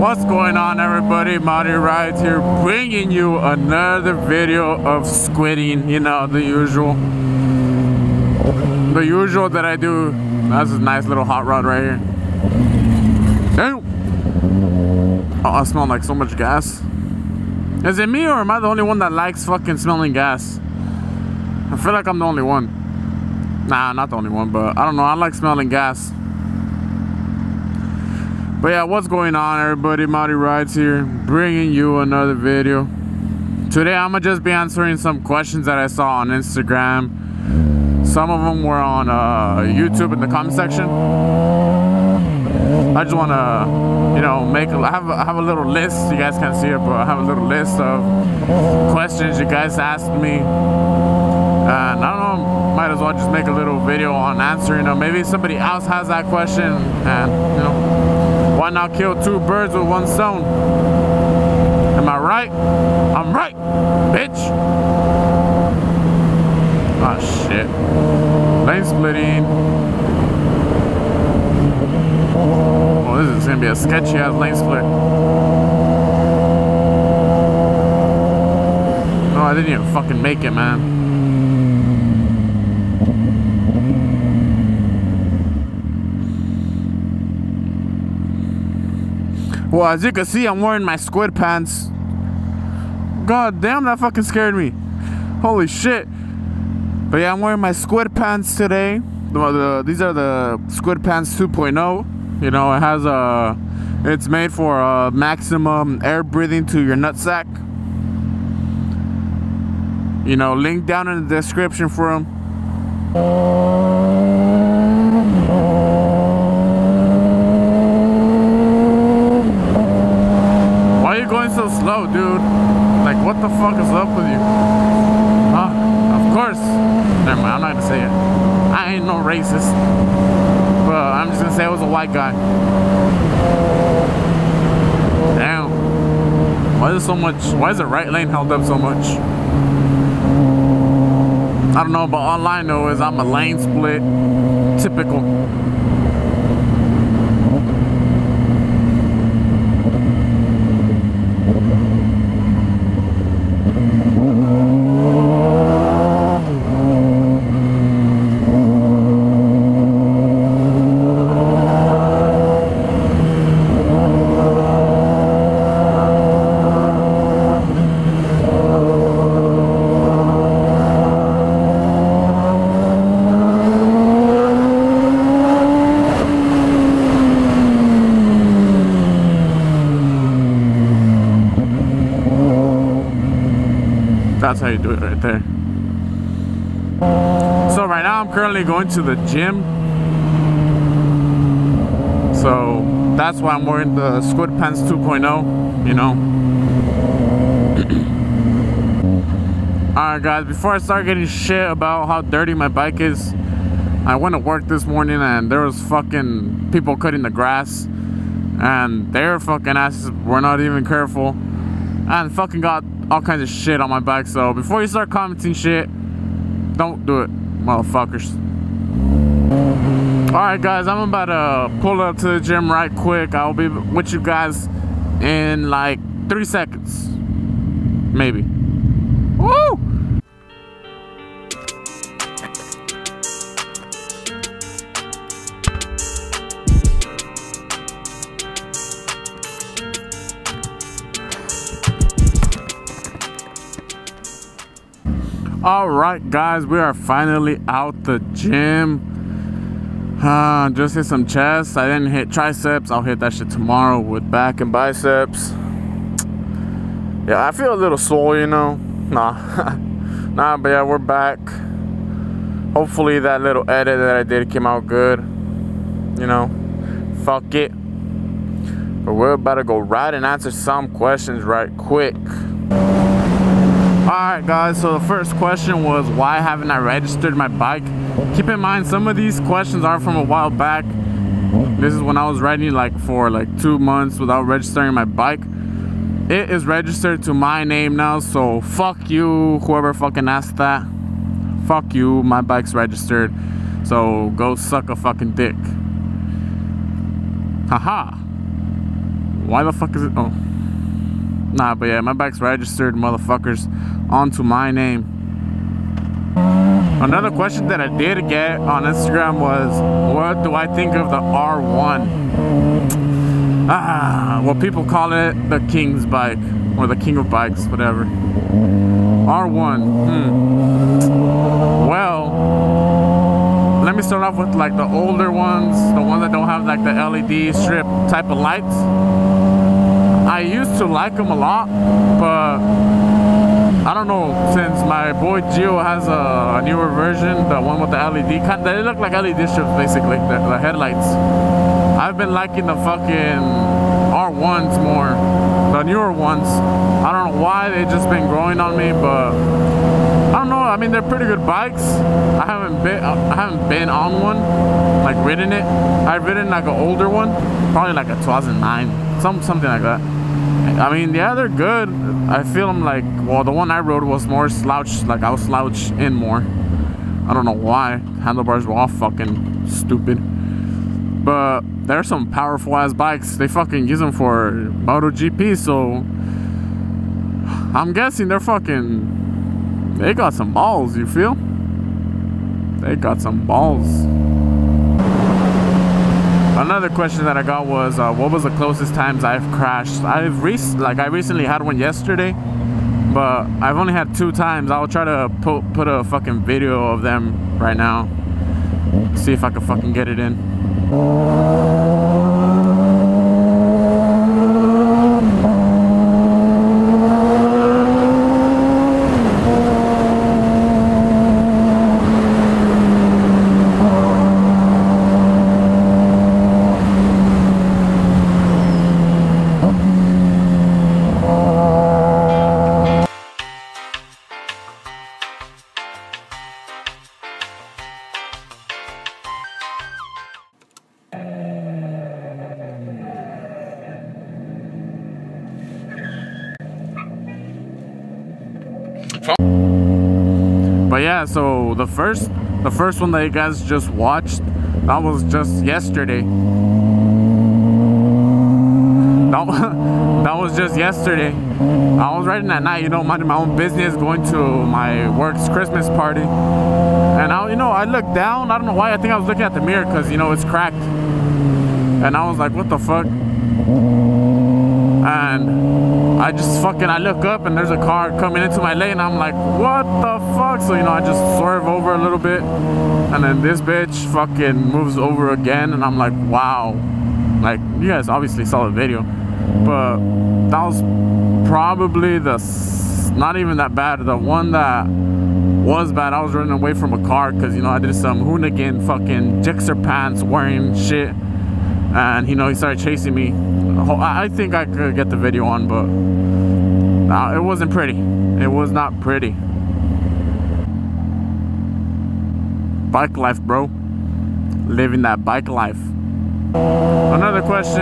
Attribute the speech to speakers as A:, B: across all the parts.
A: What's going on, everybody? Moto Rides here, bringing you another video of squidding. You know, the usual that I do. That's a nice little hot rod right here. Damn. Oh, I smell like so much gas. Is it me, or am I the only one that likes fucking smelling gas? I feel like I'm the only one. Nah, not the only one, but I don't know, I like smelling gas. But yeah, what's going on, everybody? Moto Rides here, bringing you another video. Today I'm gonna just be answering some questions that I saw on Instagram. Some of them were on YouTube in the comment section. I just wanna, you know, I have a little list. You guys can't see it, but I have a little list of questions you guys asked me. And I don't know, might as well just make a little video on answering them. Maybe somebody else has that question, and you know, why not kill two birds with one stone? Am I right? I'm right, bitch. Oh shit. Lane splitting. Oh, this is gonna be a sketchy ass lane split. No, I didn't even fucking make it, man. Well, as you can see, I'm wearing my squid pants. God damn, that fucking scared me. Holy shit. But yeah, I'm wearing my squid pants today. These are the squid pants 2.0. You know, it has it's made for maximum air breathing to your nutsack. You know, link down in the description for them. Why are you going so slow, dude? Like, what the fuck is up with you? Of course. Never mind, I'm not gonna say it. I ain't no racist. But I'm just gonna say I was a white guy. Damn. Why is the right lane held up so much? I don't know, but all I know is I'm a lane split. Typical. That's how you do it right there. So right now I'm currently going to the gym. So that's why I'm wearing the squid pants 2.0, you know. Alright guys, before I start getting shit about how dirty my bike is, I went to work this morning and there was fucking people cutting the grass, and their fucking asses were not even careful and fucking got all kinds of shit on my bike. So before you start commenting shit, don't do it, motherfuckers. Alright guys, I'm about to pull up to the gym right quick. I'll be with you guys in like 3 seconds, maybe. Woo! Alright guys, we are finally out the gym. Just hit some chest. I didn't hit triceps. I'll hit that shit tomorrow with back and biceps. Yeah, I feel a little sore, you know. Nah, but yeah, we're back. Hopefully that little edit that I did came out good. You know, fuck it. But we're about to go right and answer some questions right quick. Alright guys, so the first question was, why haven't I registered my bike? Keep in mind, some of these questions are from a while back. This is when I was riding like for like 2 months without registering my bike. It is registered to my name now, so fuck you, whoever fucking asked that. Fuck you, my bike's registered. So go suck a fucking dick. Haha. Why the fuck is it? Oh. Nah, but yeah, my bike's registered, motherfuckers, onto my name. Another question that I did get on Instagram was, what do I think of the R1? Well, people call it the King's bike, or the King of Bikes, whatever. R1, Well, let me start off with like the older ones, the ones that don't have like the LED strip type of lights. I used to like them a lot, but I don't know, since my boy Gio has a newer version, the one with the LED, they look like LED strips basically, the headlights. I've been liking the fucking R1s more, the newer ones. I don't know why, they've just been growing on me, but I don't know. I mean, they're pretty good bikes. I haven't been on one, like ridden it. I've ridden like an older one, probably like a 2009, something like that. I mean, yeah, they're good. I feel them like, well, the one I rode was more slouched, like I was slouched in more. I don't know why. Handlebars were all fucking stupid. But there's some powerful ass bikes. They fucking use them for MotoGP, so I'm guessing they're fucking, they got some balls, you feel? They got some balls. Another question that I got was, what was the closest times I've crashed? I recently had one yesterday, but I've only had 2 times. I'll try to put a fucking video of them right now. See if I can fucking get it in. But yeah, so the first one that you guys just watched, that was just yesterday. That was just yesterday. I was riding at night, you know, minding my own business, going to my work's Christmas party, and I looked down. I don't know why. I think I was looking at the mirror because, you know, it's cracked, and I was like, what the fuck? And I look up and there's a car coming into my lane. I'm like, what the fuck? So, you know, I just swerve over a little bit, and then this bitch fucking moves over again, and I'm like, wow. Like, you guys obviously saw the video, but that was probably not even that bad. The one that was bad, I was running away from a car because, you know, I did some hoonigan fucking Gixxer pants wearing shit, and, you know, he started chasing me. I think I could get the video on, but it wasn't pretty. It was not pretty. Bike life, bro. Living that bike life. Another question,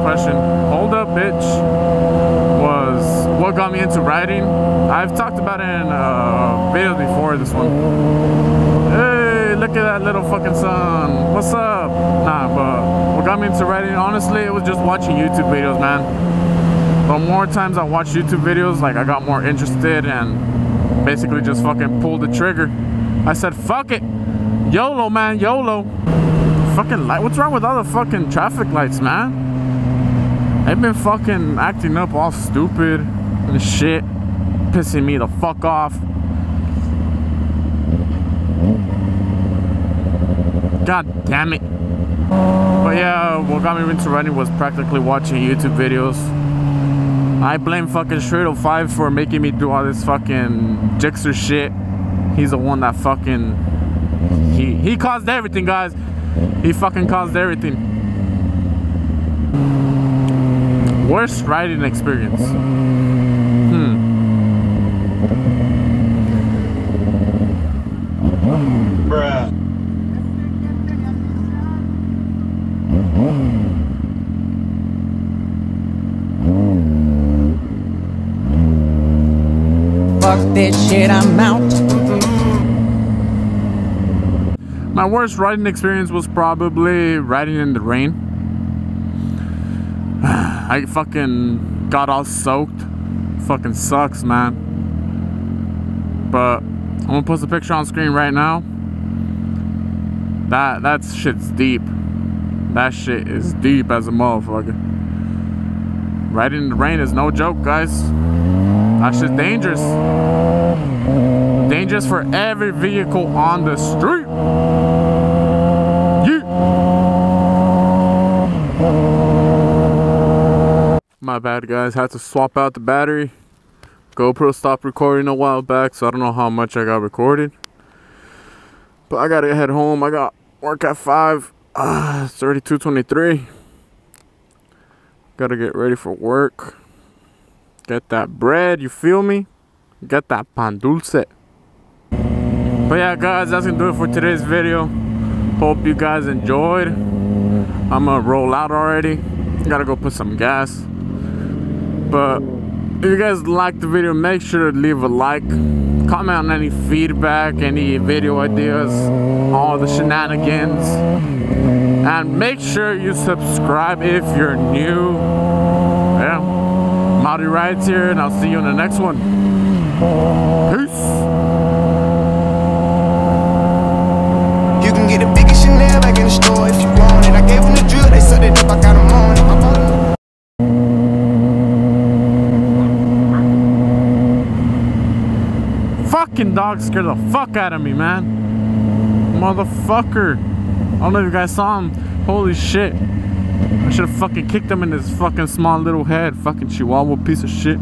A: question. Hold up, bitch. Was what got me into riding. I've talked about it in videos before this one. Hey, look at that little fucking sun. What's up? Nah, but what got me into riding, honestly, it was just watching YouTube videos, man. The more times I watch YouTube videos, like, I got more interested and basically just fucking pulled the trigger. I said, fuck it. YOLO, man, YOLO. Fucking light. What's wrong with all the fucking traffic lights, man? They've been fucking acting up all stupid and shit, pissing me the fuck off. God damn it. But yeah, what got me into riding was practically watching YouTube videos. I blame fucking Straight05 for making me do all this fucking Gixxer shit. He's the one that fucking he caused everything, guys. He fucking caused everything. Worst riding experience.
B: Bruh.
C: Fuck this shit, I'm out.
A: My worst riding experience was probably riding in the rain. I fucking got all soaked. Fucking sucks, man. But I'm gonna post a picture on screen right now. That shit's deep. That shit is deep as a motherfucker. Riding in the rain is no joke, guys. That shit's dangerous. Dangerous for every vehicle on the street. Yeah. My bad, guys. Had to swap out the battery. GoPro stopped recording a while back, so I don't know how much I got recorded. But I gotta head home. I got work at 5. It's 32:23. Gotta get ready for work. Get that bread, you feel me? Get that pan dulce. But yeah, guys, that's gonna do it for today's video. Hope you guys enjoyed. I'm gonna roll out already. Gotta go put some gas. But if you guys liked the video, make sure to leave a like. Comment on any feedback, any video ideas, all the shenanigans. And make sure you subscribe if you're new. Yeah. Maudy Rides here, and I'll see you in the next one. Peace.
B: You can get the biggest Chanel back in the store if you want it. I gave them the drill, they sucked it up, I got them on it.
A: Fucking dog scared the fuck out of me, man. Motherfucker. I don't know if you guys saw him. Holy shit. I should have fucking kicked him in his fucking small little head. Fucking chihuahua piece of shit.